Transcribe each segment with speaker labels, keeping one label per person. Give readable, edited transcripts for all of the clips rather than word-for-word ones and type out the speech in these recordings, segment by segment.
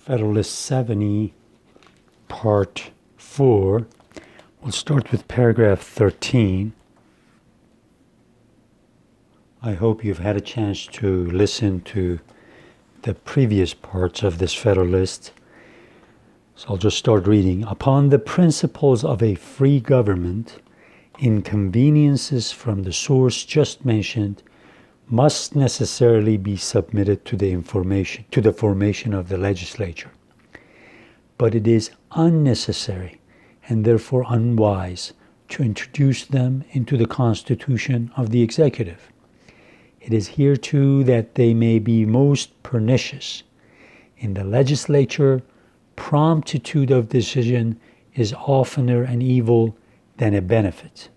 Speaker 1: Federalist 70, Part 4. We'll start with paragraph 13. I hope you've had a chance to listen to the previous parts of this Federalist. So I'll just start reading. Upon the principles of a free government, inconveniences from the source just mentioned must necessarily be submitted to the formation of the legislature. But it is unnecessary and therefore unwise to introduce them into the constitution of the executive. It is here too that they may be most pernicious. In the legislature, promptitude of decision is oftener an evil than a benefit.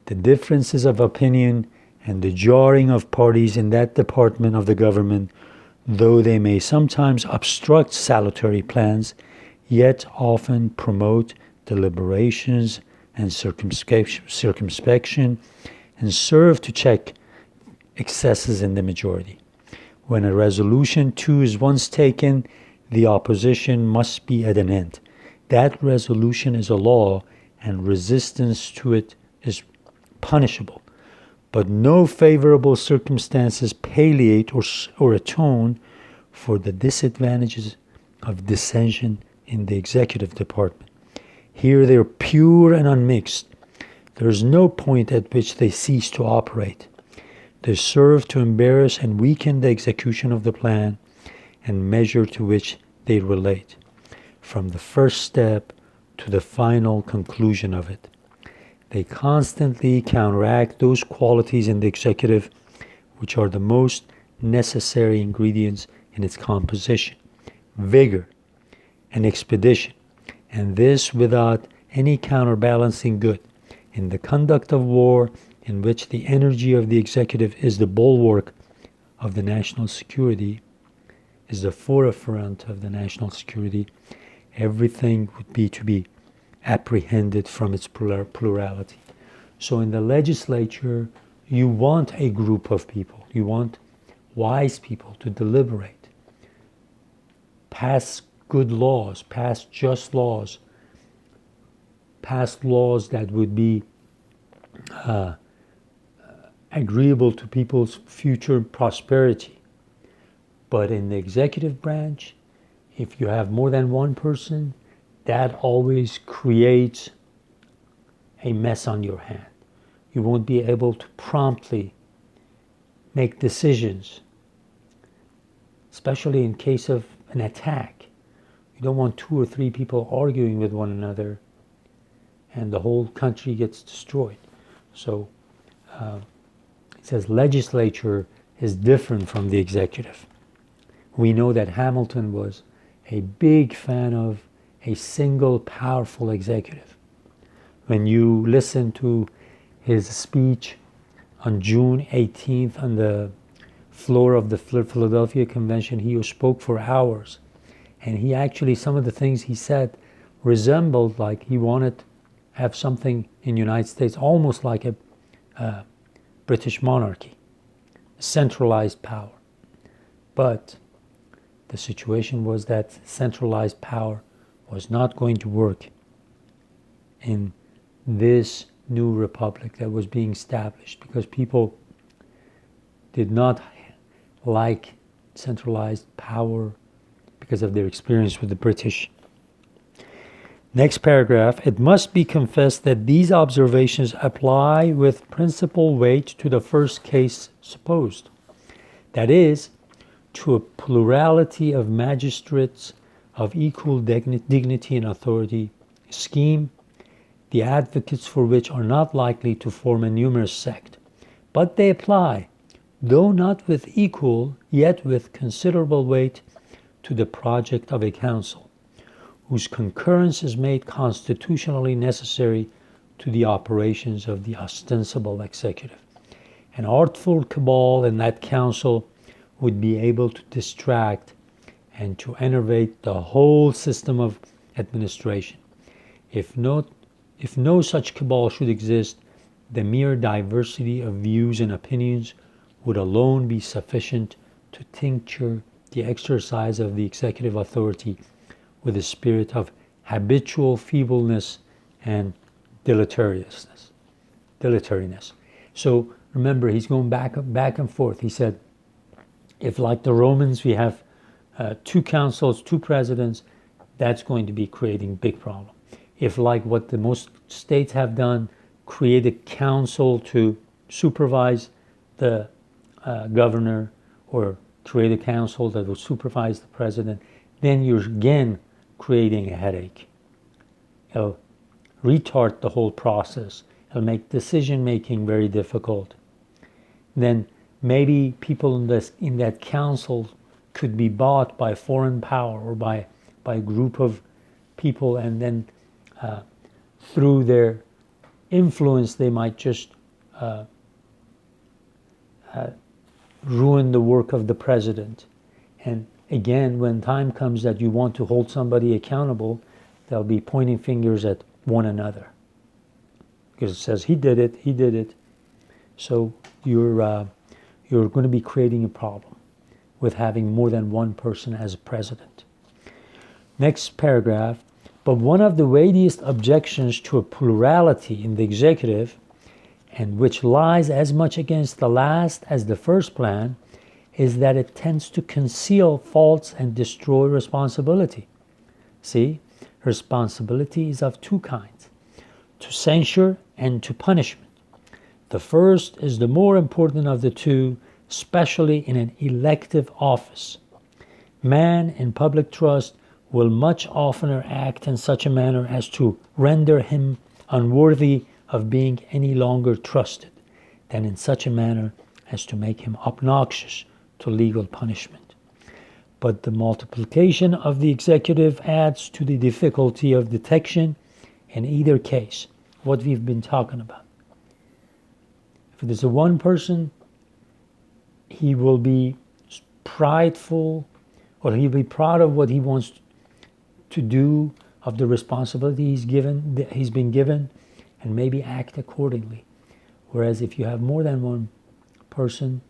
Speaker 1: The differences of opinion and the jarring of parties in that department of the government, though they may sometimes obstruct salutary plans, yet often promote deliberations and circumspection and serve to check excesses in the majority. When a resolution too is once taken, the opposition must be at an end. That resolution is a law, and resistance to it is punishable. But no favorable circumstances palliate or atone for the disadvantages of dissension in the executive department. Here they are pure and unmixed. There is no point at which they cease to operate. They serve to embarrass and weaken the execution of the plan and measure to which they relate, from the first step to the final conclusion of it. They constantly counteract those qualities in the executive which are the most necessary ingredients in its composition: vigor and expedition, and this without any counterbalancing good. In the conduct of war, in which the energy of the executive is the bulwark of the national security, is the forefront of the national security, everything would be to be apprehended from its plurality. So in the legislature, you want a group of people, you want wise people to deliberate, pass good laws, pass just laws, pass laws that would be agreeable to people's future prosperity. But in the executive branch, if you have more than one person, that always creates a mess on your hand. You won't be able to promptly make decisions, especially in case of an attack. You don't want 2 or 3 people arguing with one another and the whole country gets destroyed. So it says legislature is different from the executive. We know that Hamilton was a big fan of a single powerful executive. When you listen to his speech on June 18th on the floor of the Philadelphia Convention, he spoke for hours. And he actually, some of the things he said resembled like he wanted to have something in the United States almost like a British monarchy, centralized power. But the situation was that centralized power was not going to work in this new republic that was being established, because people did not like centralized power because of their experience with the British. Next paragraph, it must be confessed that these observations apply with principal weight to the first case supposed, that is, to a plurality of magistrates of equal dignity and authority, a scheme the advocates for which are not likely to form a numerous sect. But they apply, though not with equal, yet with considerable weight, to the project of a council, whose concurrence is made constitutionally necessary to the operations of the ostensible executive. An artful cabal in that council would be able to distract and to enervate the whole system of administration. If no such cabal should exist, the mere diversity of views and opinions would alone be sufficient to tincture the exercise of the executive authority with a spirit of habitual feebleness and dilatoriness. So remember, he's going back and forth. He said, if like the Romans we have 2 councils, 2 presidents, that's going to be creating big problem. If like what the most states have done, create a council to supervise the governor, or create a council that will supervise the president, then you're again creating a headache. It'll retard the whole process. It'll make decision making very difficult. Then maybe people in that council could be bought by foreign power or by a group of people, and then through their influence they might just ruin the work of the president. And again, when time comes that you want to hold somebody accountable, they'll be pointing fingers at one another, because it says he did it. So you're going to be creating a problem with having more than one person as president. Next paragraph. But one of the weightiest objections to a plurality in the executive, and which lies as much against the last as the first plan, is that it tends to conceal faults and destroy responsibility. See, responsibility is of 2 kinds: to censure and to punishment. The first is the more important of the 2, especially in an elective office. Man in public trust will much oftener act in such a manner as to render him unworthy of being any longer trusted, than in such a manner as to make him obnoxious to legal punishment. But the multiplication of the executive adds to the difficulty of detection in either case, what we've been talking about. If there's a one person, he will be prideful, or he'll be proud of what he wants to do, of the responsibility he's been given, and maybe act accordingly. Whereas if you have more than one person,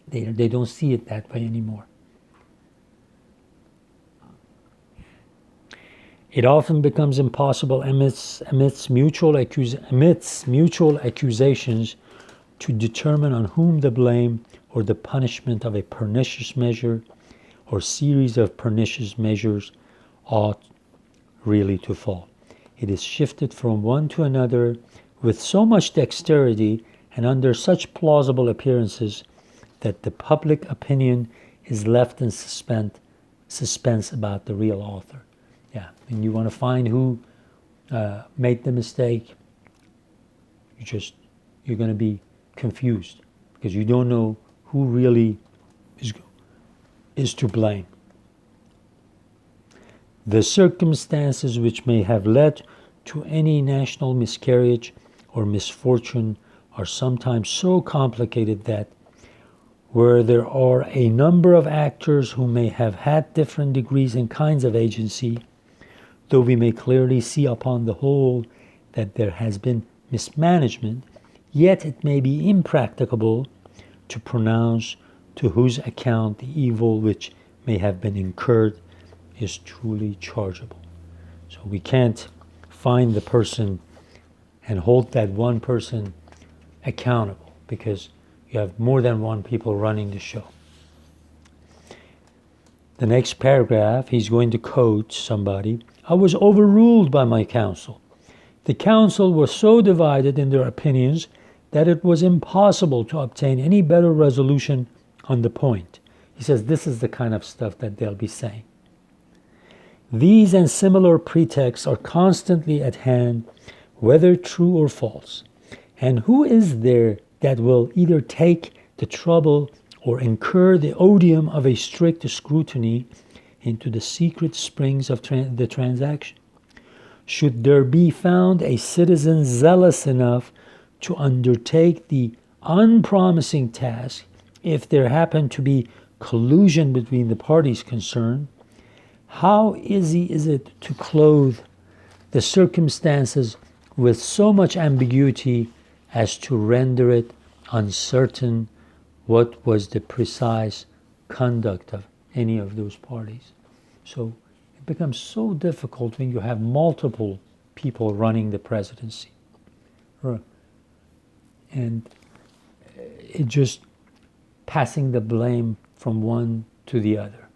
Speaker 1: they don't see it that way anymore. It often becomes impossible amidst mutual accusations to determine on whom the blame or the punishment of a pernicious measure or series of pernicious measures ought really to fall. It is shifted from one to another with so much dexterity and under such plausible appearances that the public opinion is left in suspense about the real author. Yeah, and you want to find who made the mistake, you're going to be confused, because you don't know who really is to blame. The circumstances which may have led to any national miscarriage or misfortune are sometimes so complicated that, where there are a number of actors who may have had different degrees and kinds of agency, though we may clearly see upon the whole that there has been mismanagement, yet it may be impracticable to pronounce to whose account the evil which may have been incurred is truly chargeable. So we can't find the person and hold that one person accountable, because you have more than one people running the show. The next paragraph, he's going to quote somebody. I was overruled by my council. The council was so divided in their opinions that it was impossible to obtain any better resolution on the point. He says this is the kind of stuff that they'll be saying. These and similar pretexts are constantly at hand, whether true or false. And who is there that will either take the trouble or incur the odium of a strict scrutiny into the secret springs of the transaction? Should there be found a citizen zealous enough to undertake the unpromising task, if there happen to be collusion between the parties concerned, how easy is it to clothe the circumstances with so much ambiguity as to render it uncertain what was the precise conduct of any of those parties. So it becomes so difficult when you have multiple people running the presidency. And it just passing the blame from one to the other.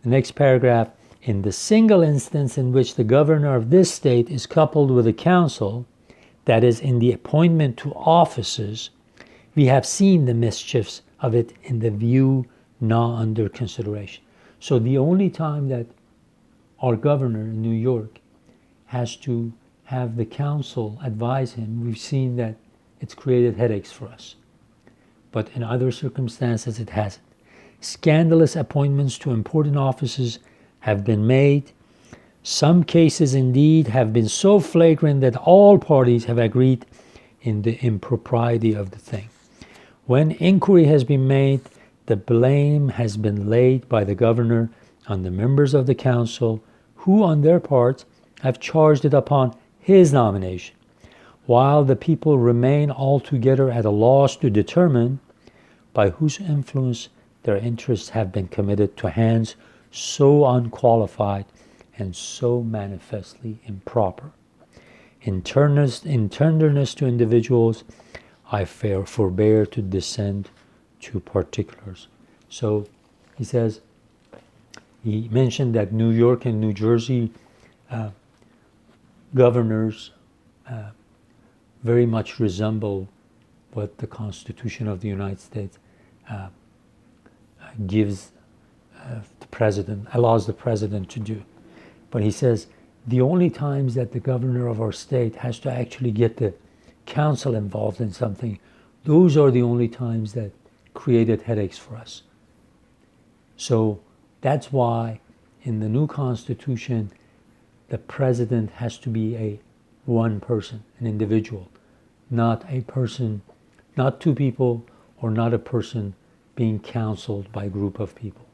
Speaker 1: The next paragraph, in the single instance in which the governor of this state is coupled with a council, that is, in the appointment to offices, we have seen the mischiefs of it in the view now under consideration. So the only time that our governor in New York has to have the council advise him, we've seen that it's created headaches for us. But in other circumstances, it hasn't. Scandalous appointments to important offices have been made. Some cases, indeed, have been so flagrant that all parties have agreed in the impropriety of the thing. When inquiry has been made, the blame has been laid by the governor on the members of the council, who on their part have charged it upon his nomination, while the people remain altogether at a loss to determine by whose influence their interests have been committed to hands so unqualified and so manifestly improper. In tenderness to individuals, I forbear to descend to particulars. So he says, he mentioned that New York and New Jersey governors very much resemble what the Constitution of the United States gives the president, allows the president to do. But he says the only times that the governor of our state has to actually get the council involved in something, those are the only times that created headaches for us. So that's why in the new Constitution, the president has to be one person, an individual, not a person, not two people, or not a person being counseled by a group of people.